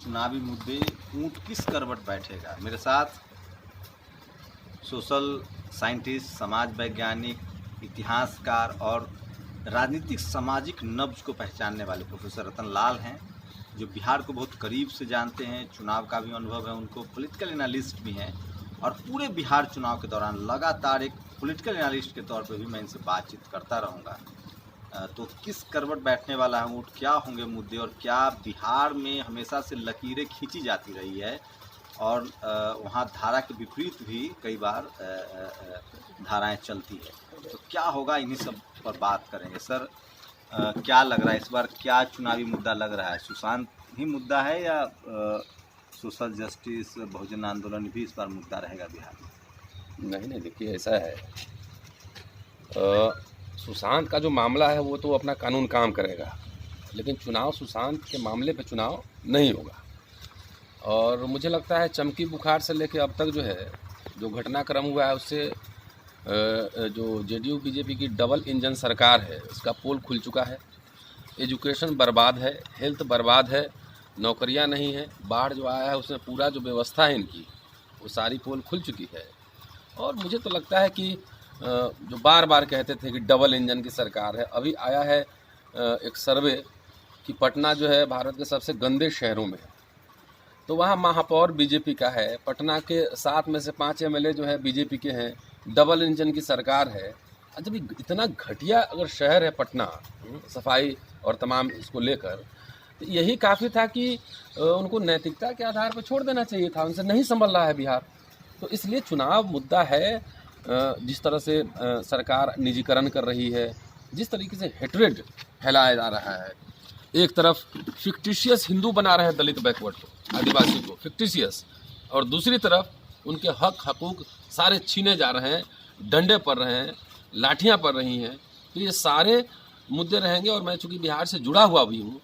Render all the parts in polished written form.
चुनावी मुद्दे ऊंट किस करवट बैठेगा। मेरे साथ सोशल साइंटिस्ट, समाज वैज्ञानिक, इतिहासकार और राजनीतिक सामाजिक नब्ज को पहचानने वाले प्रोफेसर रतन लाल हैं, जो बिहार को बहुत करीब से जानते हैं, चुनाव का भी अनुभव है उनको, पॉलिटिकल एनालिस्ट भी हैं और पूरे बिहार चुनाव के दौरान लगातार एक पॉलिटिकल एनालिस्ट के तौर पर भी मैं इनसे बातचीत करता रहूँगा। तो किस करवट बैठने वाला है ऊँट, क्या होंगे मुद्दे और क्या बिहार में हमेशा से लकीरें खींची जाती रही है और वहाँ धारा के विपरीत भी कई बार धाराएं चलती है, तो क्या होगा, इन्हीं सब पर बात करेंगे। सर, क्या लग रहा है इस बार, क्या चुनावी मुद्दा लग रहा है? सुशांत ही मुद्दा है या सोशल जस्टिस, बहुजन आंदोलन भी इस बार मुद्दा रहेगा बिहार में? नहीं, देखिए ऐसा है, सुशांत का जो मामला है वो तो अपना कानून काम करेगा, लेकिन चुनाव सुशांत के मामले पे चुनाव नहीं होगा। और मुझे लगता है चमकी बुखार से लेके अब तक जो है, जो घटनाक्रम हुआ है उससे जो जेडीयू बीजेपी की डबल इंजन सरकार है उसका पोल खुल चुका है। एजुकेशन बर्बाद है, हेल्थ बर्बाद है, नौकरियां नहीं है, बाढ़ जो आया है उसमें पूरा जो व्यवस्था है इनकी वो सारी पोल खुल चुकी है। और मुझे तो लगता है कि जो बार बार कहते थे कि डबल इंजन की सरकार है, अभी आया है एक सर्वे कि पटना जो है भारत के सबसे गंदे शहरों में है, तो वहाँ महापौर बीजेपी का है, पटना के 7 में से 5 एमएलए जो है बीजेपी के हैं, डबल इंजन की सरकार है। जब इतना घटिया अगर शहर है पटना, सफाई और तमाम इसको लेकर, तो यही काफ़ी था कि उनको नैतिकता के आधार पर छोड़ देना चाहिए था, उनसे नहीं संभल रहा है बिहार। तो इसलिए चुनाव मुद्दा है। जिस तरह से सरकार निजीकरण कर रही है, जिस तरीके से हेट्रेड फैलाया जा रहा है, एक तरफ फिक्टिशियस हिंदू बना रहे हैं दलित बैकवर्ड को, आदिवासी को फिक्टिशियस, और दूसरी तरफ उनके हक हकूक सारे छीने जा रहे हैं, डंडे पड़ रहे हैं, लाठियां पड़ रही हैं। तो ये सारे मुद्दे रहेंगे। और मैं चूँकि बिहार से जुड़ा हुआ भी हूँ,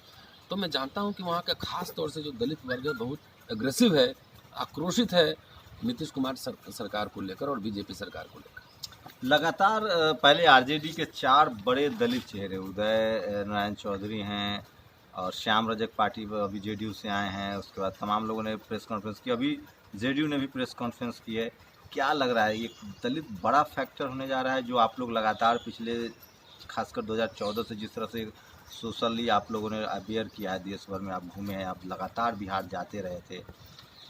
तो मैं जानता हूँ कि वहाँ का खास तौर से जो दलित वर्ग है बहुत एग्रेसिव है, आक्रोशित है नीतीश कुमार सरकार को लेकर और बीजेपी सरकार को लेकर। लगातार पहले आरजेडी के 4 बड़े दलित चेहरे, उदय नारायण चौधरी हैं और श्याम रजक पार्टी अभी जेडीयू से आए हैं, उसके बाद तमाम लोगों ने प्रेस कॉन्फ्रेंस की, अभी जेडीयू ने भी प्रेस कॉन्फ्रेंस की है। क्या लग रहा है, ये दलित बड़ा फैक्टर होने जा रहा है जो आप लोग लगातार पिछले खासकर 2014 से जिस तरह से सोशली आप लोगों ने अवेयर किया है, देश भर में आप घूमे हैं, आप लगातार बिहार जाते रहे थे,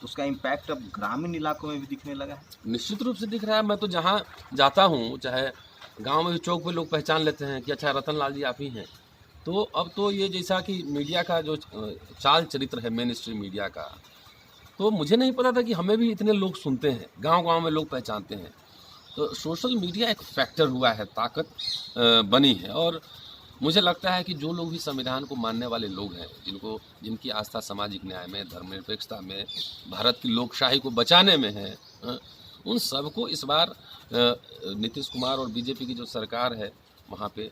तो उसका इम्पैक्ट अब ग्रामीण इलाकों में भी दिखने लगा है? निश्चित रूप से दिख रहा है। मैं तो जहाँ जाता हूँ, चाहे गांव में भी चौक पे लोग पहचान लेते हैं कि अच्छा रतन लाल जी आप ही हैं। तो अब तो ये जैसा कि मीडिया का जो चाल चरित्र है मेन स्ट्रीम मीडिया का, तो मुझे नहीं पता था कि हमें भी इतने लोग सुनते हैं, गांव-गांव में लोग पहचानते हैं। तो सोशल मीडिया एक फैक्टर हुआ है, ताकत बनी है। और मुझे लगता है कि जो लोग भी संविधान को मानने वाले लोग हैं, जिनकी आस्था सामाजिक न्याय में, धर्मनिरपेक्षता में, भारत की लोकशाही को बचाने में है, उन सबको इस बार नीतीश कुमार और बीजेपी की जो सरकार है वहाँ पे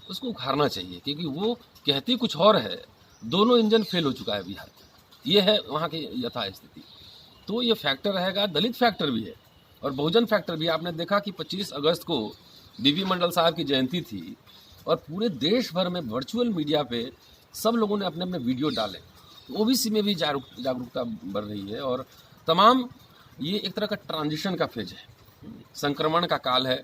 उसको उखाड़ना चाहिए, क्योंकि वो कहती कुछ और है। दोनों इंजन फेल हो चुका है बिहार में, ये है वहाँ की यथा स्थिति। तो ये फैक्टर रहेगा, दलित फैक्टर भी है और बहुजन फैक्टर भी। आपने देखा कि 25 अगस्त को बीबी मंडल साहब की जयंती थी और पूरे देश भर में वर्चुअल मीडिया पे सब लोगों ने अपने अपने वीडियो डाले। ओबीसी में भी जागरूकता बढ़ रही है और तमाम, ये एक तरह का ट्रांजिशन का फेज है, संक्रमण का काल है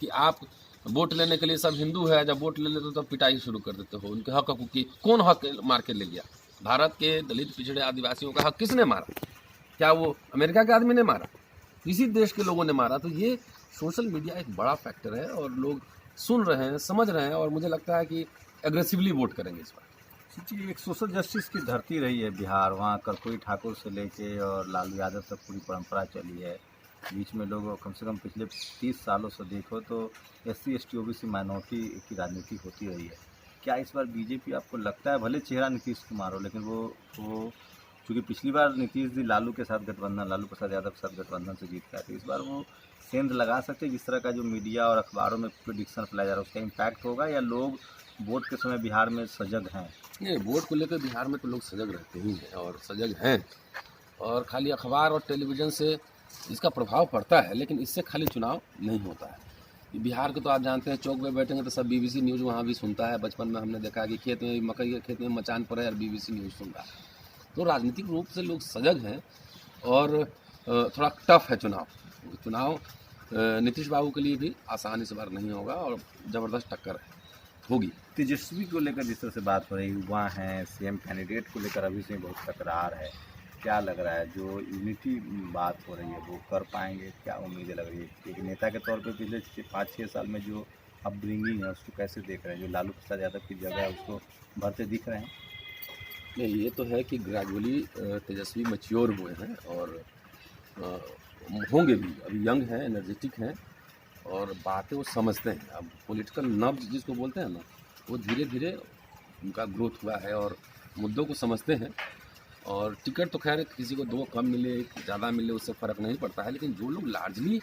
कि आप वोट लेने के लिए सब हिंदू है, जब वोट ले लेते हो तो पिटाई शुरू कर देते हो। उनके हक हकूक की कौन हक मार के ले गया? भारत के दलित पिछड़े आदिवासियों का हक किसने मारा? क्या वो अमेरिका के आदमी ने मारा? किसी देश के लोगों ने मारा? तो ये सोशल मीडिया एक बड़ा फैक्टर है और लोग सुन रहे हैं, समझ रहे हैं और मुझे लगता है कि एग्रेसिवली वोट करेंगे इस बार। जी, एक सोशल जस्टिस की धरती रही है बिहार, वहाँ कर्पूरी ठाकुर से लेके और लालू यादव तक पूरी परंपरा चली है। बीच में लोग कम से कम पिछले 30 सालों से देखो तो SC ST OBC माइनॉरिटी की राजनीति होती रही है। क्या इस बार बीजेपी, आपको लगता है, भले चेहरा नीतीश कुमार हो, लेकिन वो चूँकि पिछली बार नीतीश जी लालू के साथ गठबंधन, लालू प्रसाद यादव के साथ गठबंधन से जीत गए थे, इस बार वो सेंध लगा सकते, जिस तरह का जो मीडिया और अखबारों में प्रेडिक्शन फैलाया जा रहा है उसका इम्पैक्ट होगा, या लोग वोट के समय बिहार में सजग हैं? नहीं, वोट को लेकर बिहार में तो लोग सजग रहते ही हैं और सजग हैं, और खाली अखबार और टेलीविज़न से इसका प्रभाव पड़ता है, लेकिन इससे खाली चुनाव नहीं होता है। बिहार के तो आप जानते हैं, चौक पे बैठेंगे तो सब BBC न्यूज़ वहाँ भी सुनता है। बचपन में हमने देखा कि खेत में, मकई के खेत में मचान पर है और BBC न्यूज़ सुन रहा है। तो राजनीतिक रूप से लोग सजग हैं और थोड़ा टफ है चुनाव नीतीश बाबू के लिए भी आसानी से बार नहीं होगा और ज़बरदस्त टक्कर होगी। तेजस्वी को लेकर जिस तरह से बात हो रही, युवा हैं, सीएम कैंडिडेट को लेकर अभी से बहुत तकरार है, क्या लग रहा है जो यूनिटी बात हो रही है वो कर पाएंगे, क्या उम्मीदें लग रही है? एक नेता के तौर पे पिछले 5-6 साल में जो अपब्रिंगिंग है उसको कैसे देख रहे हैं, जो लालू प्रसाद यादव की जगह है उसको भरते दिख रहे हैं? नहीं, ये तो है कि ग्रेजुअली तेजस्वी मैच्योर हुए हैं और होंगे भी, अभी यंग हैं, एनर्जेटिक हैं और बातें वो समझते हैं। अब पॉलिटिकल नब्ज जिसको बोलते हैं ना, वो धीरे धीरे उनका ग्रोथ हुआ है और मुद्दों को समझते हैं। और टिकट तो खैर किसी को 2 कम मिले, ज़्यादा मिले, उससे फ़र्क नहीं पड़ता है, लेकिन जो लोग लार्जली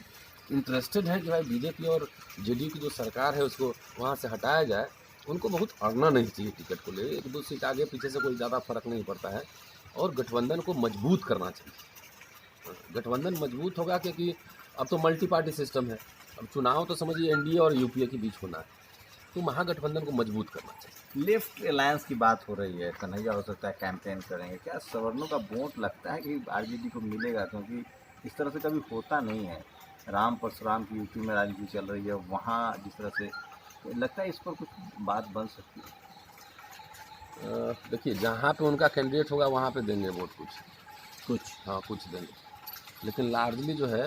इंटरेस्टेड हैं कि भाई बीजेपी और जेडीयू की जो सरकार है उसको वहाँ से हटाया जाए, उनको बहुत अड़ना नहीं चाहिए टिकट को ले। 1-2 सीट आगे पीछे से कोई ज़्यादा फर्क नहीं पड़ता है और गठबंधन को मजबूत करना चाहिए। गठबंधन मजबूत होगा क्योंकि अब तो मल्टी पार्टी सिस्टम है। अब चुनाव तो समझिए एनडीए और यूपीए के बीच होना है, तो महागठबंधन को मजबूत करना चाहिए। लेफ्ट अलायंस की बात हो रही है, कन्हैया हो सकता है कैंपेन करेंगे, क्या सवर्णों का वोट लगता है कि आरजेडी को मिलेगा? क्योंकि इस तरह से कभी होता नहीं है। राम परशुराम की यूपी में राजनीति चल रही है, वहाँ जिस तरह से तो लगता है इस पर कुछ बात बन सकती है। देखिए, जहाँ पे उनका कैंडिडेट होगा वहाँ पे देंगे वोट कुछ, हाँ कुछ देंगे, लेकिन लार्जली जो है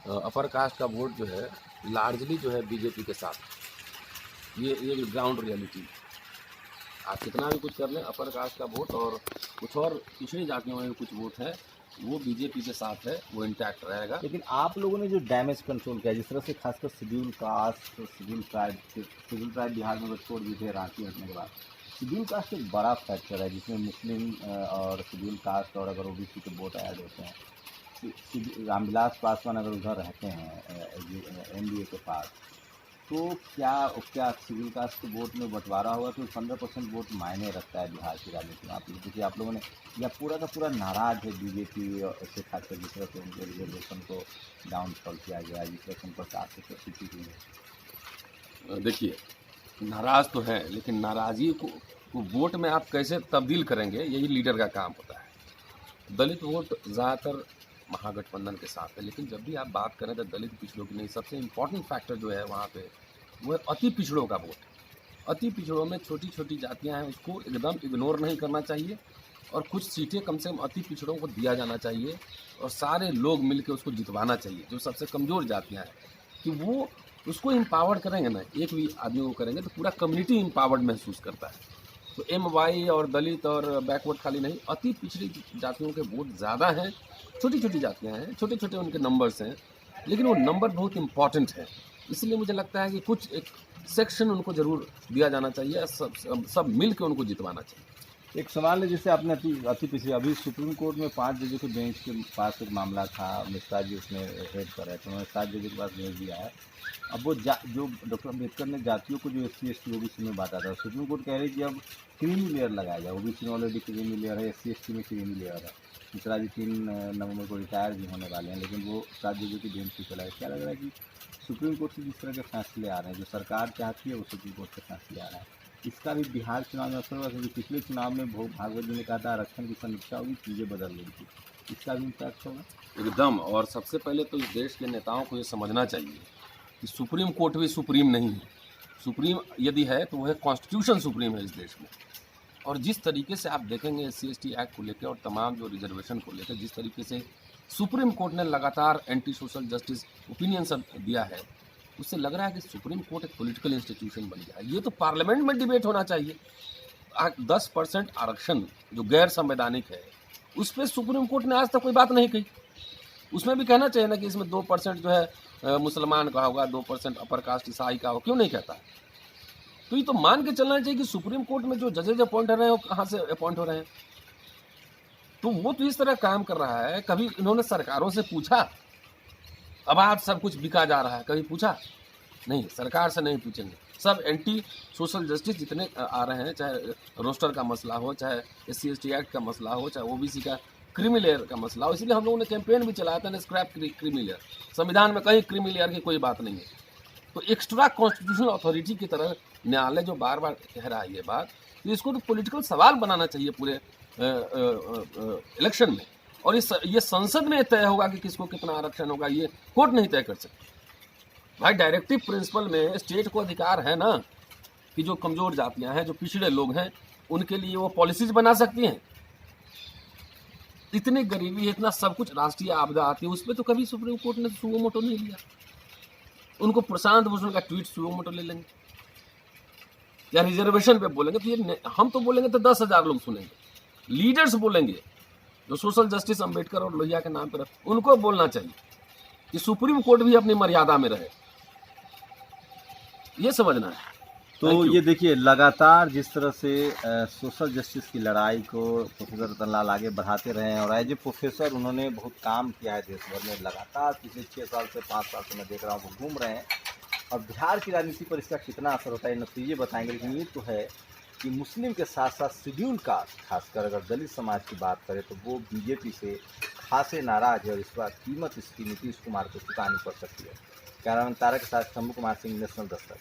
अपर कास्ट का वोट जो है लार्जली जो है बीजेपी के साथ। ये ग्राउंड रियलिटी। आप कितना भी कुछ कर लें, अपर कास्ट का वोट और कुछ और पिछड़ी जातियों में भी कुछ वोट है वो बीजेपी के साथ है, वो इंटैक्ट रहेगा। लेकिन आप लोगों ने जो डैमेज कंट्रोल किया, जिस तरह से खासकर schedule caste, schedule tribe Bihar में छोड़ दिए थे रांची हटने के बाद, शेड्यूल कास्ट एक बड़ा फैक्टर है जिसमें मुस्लिम और शेड्यूल कास्ट और अगर ओबीसी के वोट ऐड होते हैं, रामविलास पासवान अगर उधर रहते हैं एनडीए के पास, तो क्या शेड्यूल कास्ट के वोट में बंटवारा हुआ तो 15% वोट मायने रखता है बिहार की राजनीति में? आप देखिए, आप लोगों ने या पूरा का पूरा नाराज है बीजेपी से, खासकर जिस तरह से उनके रिजर्वेशन को डाउनफॉल किया गया, जिस तरह से उन पर 400 सीटें हुई है। देखिए, नाराज़ तो है, लेकिन नाराज़गी को वोट में आप कैसे तब्दील करेंगे, यही लीडर का काम होता है। दलित वोट ज़्यादातर महागठबंधन के साथ है, लेकिन जब भी आप बात करें तो दलित पिछड़ों की नहीं, सबसे इम्पॉर्टेंट फैक्टर जो है वहाँ पे वो है अति पिछड़ों का वोट। अति पिछड़ों में छोटी छोटी जातियाँ हैं, उसको एकदम इग्नोर नहीं करना चाहिए और कुछ सीटें कम से कम अति पिछड़ों को दिया जाना चाहिए और सारे लोग मिलकर उसको जितवाना चाहिए। जो सबसे कमज़ोर जातियाँ हैं कि वो उसको एम्पावर्ड करेंगे ना, एक भी आदमी को करेंगे तो पूरा कम्युनिटी एम्पावर्ड महसूस करता है। तो एमवाई और दलित और बैकवर्ड खाली नहीं, अति पिछड़ी जातियों के वोट ज़्यादा हैं। छोटी छोटी जातियाँ हैं, छोटे छोटे उनके नंबर्स हैं, लेकिन वो नंबर बहुत इम्पॉर्टेंट है। इसलिए मुझे लगता है कि कुछ एक सेक्शन उनको ज़रूर दिया जाना चाहिए, सब मिल के उनको जितवाना चाहिए। एक सवाल है, जैसे आपने अति पिछले अभी सुप्रीम कोर्ट में 5 जजों के बेंच के पास एक मामला था, मिश्रा जी उसमें हेड कर रहे थे, उन्होंने 7 जजों के पास भेज दिया है। अब वो जो डॉक्टर अम्बेडकर ने जातियों को जो SC ST OBC में बांटा था, सुप्रीम कोर्ट कह रही है कि अब क्रीमी लेयर लगाया जाए। OBC में ऑलरेडी क्रीमी लेयर है, SC ST में क्रीमी लेयर है। मिश्रा जी 3 नवंबर को रिटायर भी होने वाले हैं, लेकिन वो 7 जजों की बेंच पे चला है। क्या लग रहा है कि सुप्रीम कोर्ट से जिस तरह के फैसले आ रहे हैं, जो सरकार चाहती है वो सुप्रीम कोर्ट से फैसले आ रहा है, इसका भी बिहार चुनाव में असर होगा? क्योंकि पिछले चुनाव में भागवत जी ने कहा था आरक्षण की समीक्षा होगी, चीज़ें बदल गई थी, इसका भी इम्पैक्ट होगा एकदम। और सबसे पहले तो इस देश के नेताओं को ये समझना चाहिए कि सुप्रीम कोर्ट भी सुप्रीम नहीं है। सुप्रीम यदि है तो वह कॉन्स्टिट्यूशन सुप्रीम है इस देश में। और जिस तरीके से आप देखेंगे SC ST एक्ट को लेकर और तमाम जो रिजर्वेशन को लेकर जिस तरीके से सुप्रीम कोर्ट ने लगातार एंटी सोशल जस्टिस ओपिनियन सब दिया है, उससे लग रहा है कि सुप्रीम कोर्ट एक पॉलिटिकल इंस्टीट्यूशन बन गया है। ये तो पार्लियामेंट में डिबेट होना चाहिए। 10% आरक्षण जो गैर संवैधानिक है, उस पर सुप्रीम कोर्ट ने आज तक कोई बात नहीं कही। उसमें भी कहना चाहिए ना कि इसमें 2% जो है मुसलमान का होगा, 2% अपर कास्ट ईसाई का हो, क्यों नहीं कहता? तो ये तो मान के चलना चाहिए कि सुप्रीम कोर्ट में जो जजेज अपॉइंट हो रहे हैं वो कहाँ से अपॉइंट हो रहे हैं। तो वो तो इस तरह काम कर रहा है। कभी इन्होंने सरकारों से पूछा? अब आज सब कुछ बिका जा रहा है, कभी पूछा? नहीं, सरकार से नहीं पूछेंगे। सब एंटी सोशल जस्टिस जितने आ रहे हैं, चाहे रोस्टर का मसला हो, चाहे SC ST एक्ट का मसला हो, चाहे OBC का क्रीमी लेयर का मसला हो। इसलिए हम लोगों ने कैंपेन भी चलाया था ना, स्क्रैप क्रीमी लेयर। संविधान में कहीं क्रीमी लेयर की कोई बात नहीं है। तो एक्स्ट्रा कॉन्स्टिट्यूशनल अथॉरिटी की तरह न्यायालय जो बार बार कह रहा है ये बात, तो इसको तो पॉलिटिकल सवाल बनाना चाहिए पूरे इलेक्शन में, और ये संसद में तय होगा कि किसको कितना आरक्षण होगा, ये कोर्ट नहीं तय कर सकती। भाई डायरेक्टिव प्रिंसिपल में स्टेट को अधिकार है ना कि जो कमजोर जातियां हैं, जो पिछड़े लोग हैं, उनके लिए वो पॉलिसीज बना सकती हैं। इतनी गरीबी है, इतना सब कुछ, राष्ट्रीय आपदा आती है, उस पर तो कभी सुप्रीम कोर्ट ने सुओ मोटो नहीं लिया। उनको प्रशांत भूषण का ट्वीट सुओ मोटो ले लेंगे, या रिजर्वेशन पे बोलेंगे तो ये हम तो बोलेंगे तो 10,000 लोग सुनेंगे। लीडर्स बोलेंगे जो सोशल जस्टिस अंबेडकर और लोहिया के नाम पर, उनको बोलना चाहिए कि सुप्रीम कोर्ट भी अपनी मर्यादा में रहे, ये समझना है। तो ये देखिए, लगातार जिस तरह से सोशल जस्टिस की लड़ाई को प्रोफेसर रतनलाल आगे बढ़ाते रहे हैं, और एज ए प्रोफेसर उन्होंने बहुत काम किया है देश भर में, लगातार पिछले 6 साल से 5 साल से मैं देख रहा हूँ वो घूम रहे हैं। और बिहार की राजनीति पर इसका कितना असर होता है नतीजे बताएंगे। लेकिन ये तो है कि मुस्लिम के साथ साथ शेड्यूल कास्ट, खासकर अगर दलित समाज की बात करें तो वो बीजेपी से खासे नाराज है, और इस बार कीमत इसकी नीतीश कुमार को चुकानी पड़ सकती है। कैमरामैन तारा के साथ शंभू कुमार सिंह, नेशनल दस्तक।